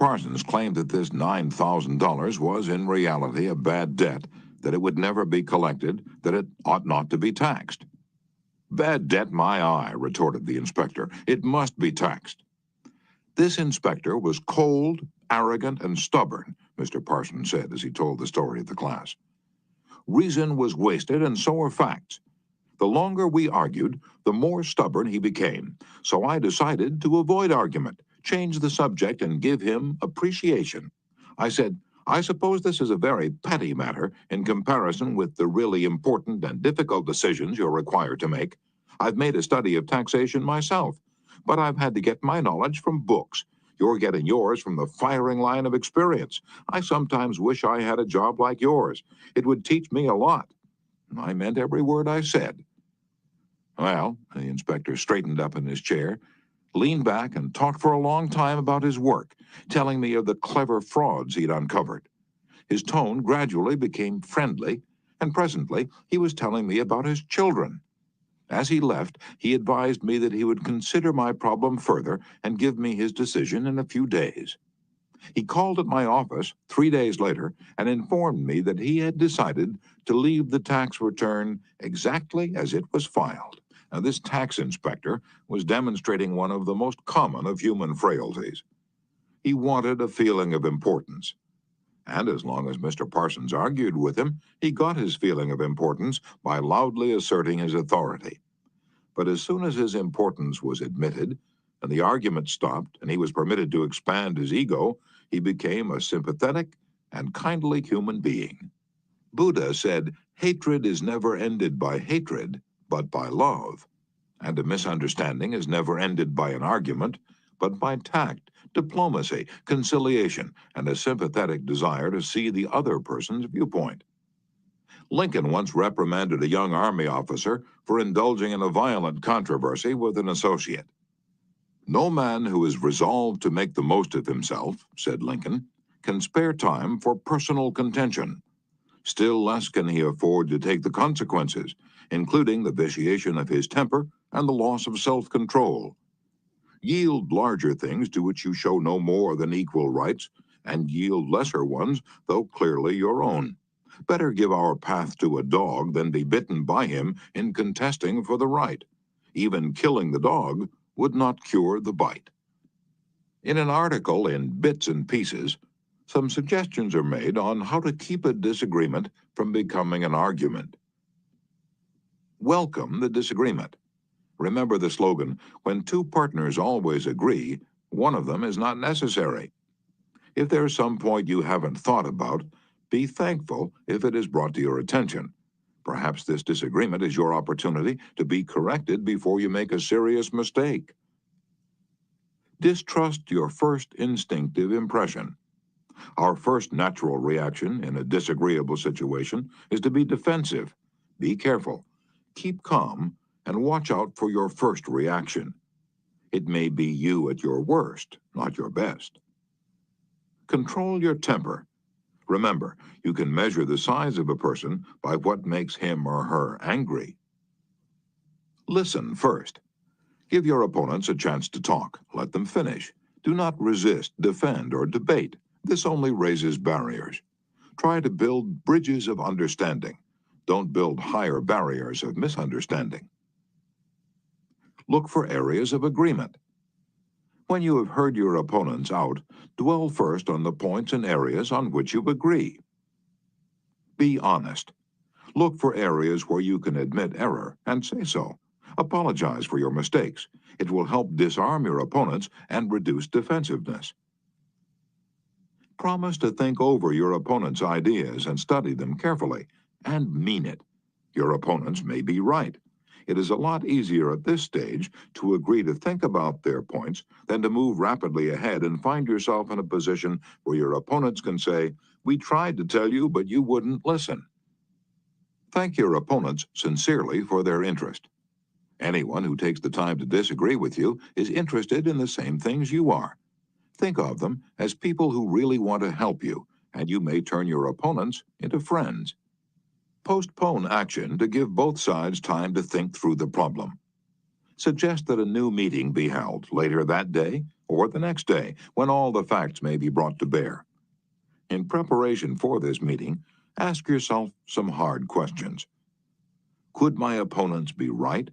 Parsons claimed that this $9,000 was in reality a bad debt, that it would never be collected, that it ought not to be taxed. "Bad debt, my eye," retorted the inspector. "It must be taxed." This inspector was cold, arrogant, and stubborn, Mr. Parsons said as he told the story to the class. Reason was wasted, and so were facts. The longer we argued, the more stubborn he became, so I decided to avoid argument, change the subject, and give him appreciation. I said, "I suppose this is a very petty matter in comparison with the really important and difficult decisions you're required to make. I've made a study of taxation myself, but I've had to get my knowledge from books. You're getting yours from the firing line of experience. I sometimes wish I had a job like yours. It would teach me a lot." I meant every word I said. Well, the inspector straightened up in his chair, leaned back, and talked for a long time about his work, telling me of the clever frauds he'd uncovered. His tone gradually became friendly, and presently he was telling me about his children. As he left, he advised me that he would consider my problem further and give me his decision in a few days. He called at my office 3 days later and informed me that he had decided to leave the tax return exactly as it was filed. Now, this tax inspector was demonstrating one of the most common of human frailties. He wanted a feeling of importance. And as long as Mr. Parsons argued with him, he got his feeling of importance by loudly asserting his authority. But as soon as his importance was admitted, and the argument stopped, and he was permitted to expand his ego, he became a sympathetic and kindly human being. Buddha said, "Hatred is never ended by hatred, but by love. And a misunderstanding is never ended by an argument, but by tact, diplomacy, conciliation, and a sympathetic desire to see the other person's viewpoint." Lincoln once reprimanded a young Army officer for indulging in a violent controversy with an associate. "No man who is resolved to make the most of himself," said Lincoln, "can spare time for personal contention. Still less can he afford to take the consequences, including the vitiation of his temper and the loss of self-control. Yield larger things to which you show no more than equal rights, and yield lesser ones, though clearly your own. Better give our path to a dog than be bitten by him in contesting for the right. Even killing the dog would not cure the bite." In an article in Bits and Pieces, some suggestions are made on how to keep a disagreement from becoming an argument. Welcome the disagreement. Remember the slogan, "When two partners always agree, one of them is not necessary." If there's some point you haven't thought about, be thankful if it is brought to your attention. Perhaps this disagreement is your opportunity to be corrected before you make a serious mistake. Distrust your first instinctive impression. Our first natural reaction in a disagreeable situation is to be defensive. Be careful. Keep calm and watch out for your first reaction. It may be you at your worst, not your best. Control your temper. Remember, you can measure the size of a person by what makes him or her angry. Listen first. Give your opponents a chance to talk. Let them finish. Do not resist, defend, or debate. This only raises barriers. Try to build bridges of understanding. Don't build higher barriers of misunderstanding. Look for areas of agreement. When you have heard your opponents out, dwell first on the points and areas on which you agree. Be honest. Look for areas where you can admit error and say so. Apologize for your mistakes. It will help disarm your opponents and reduce defensiveness. Promise to think over your opponent's ideas and study them carefully, and mean it. Your opponents may be right. It is a lot easier at this stage to agree to think about their points than to move rapidly ahead and find yourself in a position where your opponents can say, "We tried to tell you, but you wouldn't listen." Thank your opponents sincerely for their interest. Anyone who takes the time to disagree with you is interested in the same things you are. Think of them as people who really want to help you, and you may turn your opponents into friends. Postpone action to give both sides time to think through the problem. Suggest that a new meeting be held later that day or the next day when all the facts may be brought to bear. In preparation for this meeting, ask yourself some hard questions. Could my opponents be right?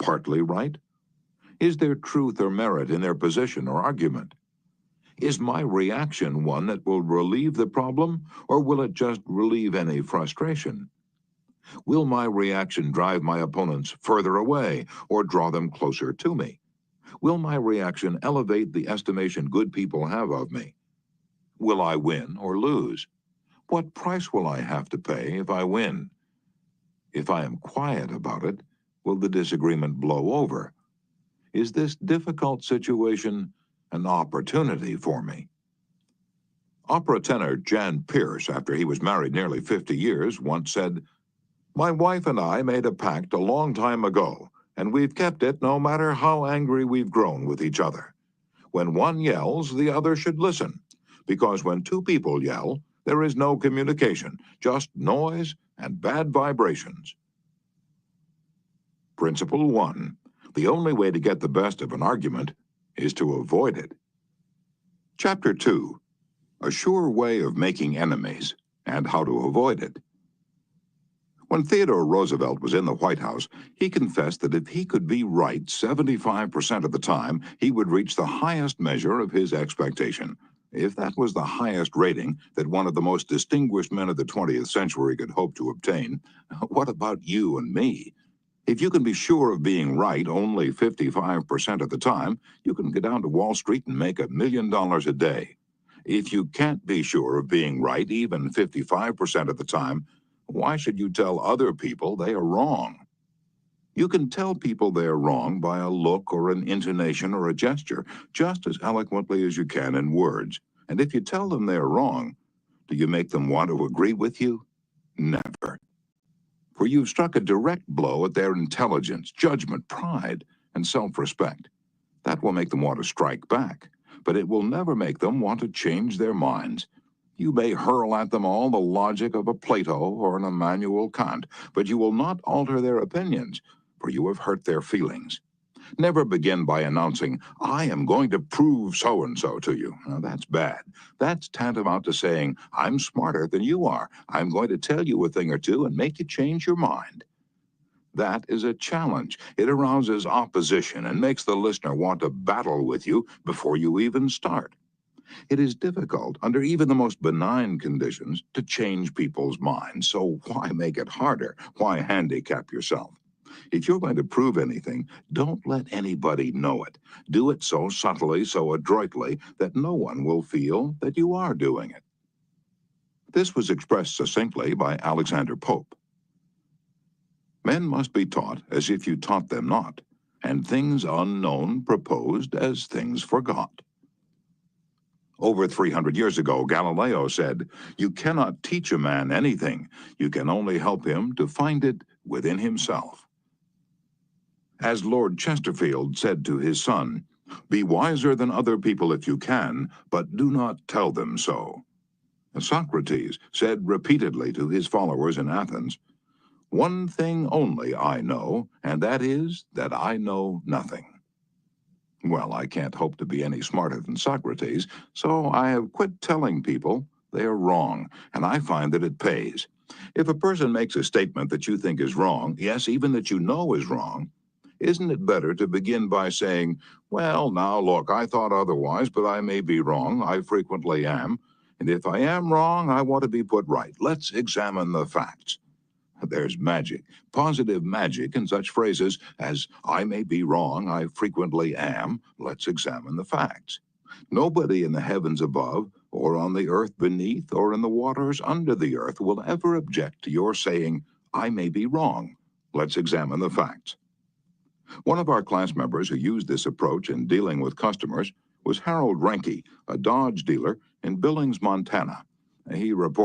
Partly right? Is there truth or merit in their position or argument? Is my reaction one that will relieve the problem, or will it just relieve any frustration? Will my reaction drive my opponents further away or draw them closer to me? Will my reaction elevate the estimation good people have of me? Will I win or lose? What price will I have to pay if I win? If I am quiet about it, will the disagreement blow over? Is this difficult situation an opportunity for me? Opera tenor Jan Pierce, after he was married nearly 50 years, once said, "My wife and I made a pact a long time ago, and we've kept it no matter how angry we've grown with each other. When one yells, the other should listen, because when two people yell, there is no communication, just noise and bad vibrations." Principle 1. The only way to get the best of an argument is to avoid it. Chapter 2. A sure way of making enemies and how to avoid it. When Theodore Roosevelt was in the White House, he confessed that if he could be right 75% of the time, he would reach the highest measure of his expectation. If that was the highest rating that one of the most distinguished men of the 20th century could hope to obtain, what about you and me? If you can be sure of being right only 55% of the time, you can get down to Wall Street and make $1 million a day. If you can't be sure of being right even 55% of the time, why should you tell other people they are wrong? You can tell people they are wrong by a look or an intonation or a gesture, just as eloquently as you can in words. And if you tell them they are wrong, do you make them want to agree with you? Never. For you've struck a direct blow at their intelligence, judgment, pride, and self-respect. That will make them want to strike back, but it will never make them want to change their minds. You may hurl at them all the logic of a Plato or an Immanuel Kant, but you will not alter their opinions, for you have hurt their feelings. Never begin by announcing, "I am going to prove so-and-so to you." Now, that's bad. That's tantamount to saying, "I'm smarter than you are. I'm going to tell you a thing or two and make you change your mind." That is a challenge. It arouses opposition and makes the listener want to battle with you before you even start. It is difficult, under even the most benign conditions, to change people's minds, so why make it harder? Why handicap yourself? If you're going to prove anything, don't let anybody know it. Do it so subtly, so adroitly, that no one will feel that you are doing it. This was expressed succinctly by Alexander Pope. Men must be taught as if you taught them not, and things unknown proposed as things forgot. Over 300 years ago, Galileo said, "You cannot teach a man anything. You can only help him to find it within himself." As Lord Chesterfield said to his son, "Be wiser than other people if you can, but do not tell them so." Socrates said repeatedly to his followers in Athens, "One thing only I know, and that is that I know nothing." Well, I can't hope to be any smarter than Socrates, so I have quit telling people they are wrong, and I find that it pays. If a person makes a statement that you think is wrong, yes, even that you know is wrong, isn't it better to begin by saying, "Well, now look, I thought otherwise, but I may be wrong. I frequently am. And if I am wrong, I want to be put right. Let's examine the facts." There's magic, positive magic in such phrases as, "I may be wrong, I frequently am, let's examine the facts." Nobody in the heavens above, or on the earth beneath, or in the waters under the earth will ever object to your saying, "I may be wrong, let's examine the facts." One of our class members who used this approach in dealing with customers was Harold Renke, a Dodge dealer in Billings, Montana. He reported